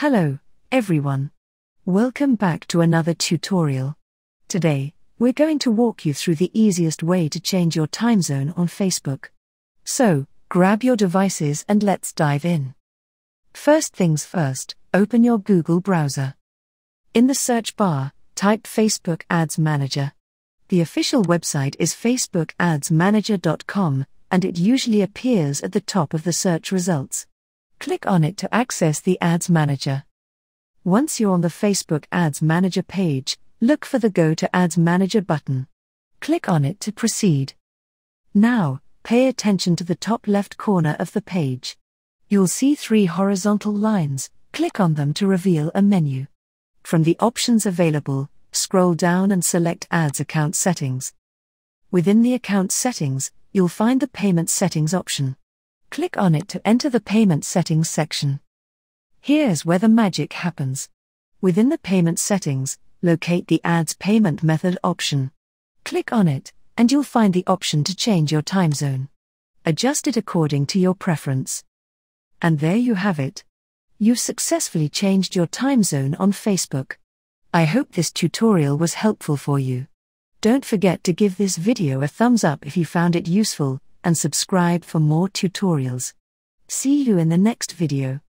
Hello, everyone. Welcome back to another tutorial. Today, we're going to walk you through the easiest way to change your time zone on Facebook. So, grab your devices and let's dive in. First things first, open your Google browser. In the search bar, type Facebook Ads Manager. The official website is facebookadsmanager.com, and it usually appears at the top of the search results. Click on it to access the Ads Manager. Once you're on the Facebook Ads Manager page, look for the Go to Ads Manager button. Click on it to proceed. Now, pay attention to the top left corner of the page. You'll see 3 horizontal lines. Click on them to reveal a menu. From the options available, scroll down and select Ads Account Settings. Within the Account Settings, you'll find the Payment Settings option. Click on it to enter the Payment Settings section. Here's where the magic happens. Within the Payment Settings, locate the Ads Payment Method option. Click on it, and you'll find the option to change your time zone. Adjust it according to your preference. And there you have it. You've successfully changed your time zone on Facebook. I hope this tutorial was helpful for you. Don't forget to give this video a thumbs up if you found it useful, and subscribe for more tutorials. See you in the next video.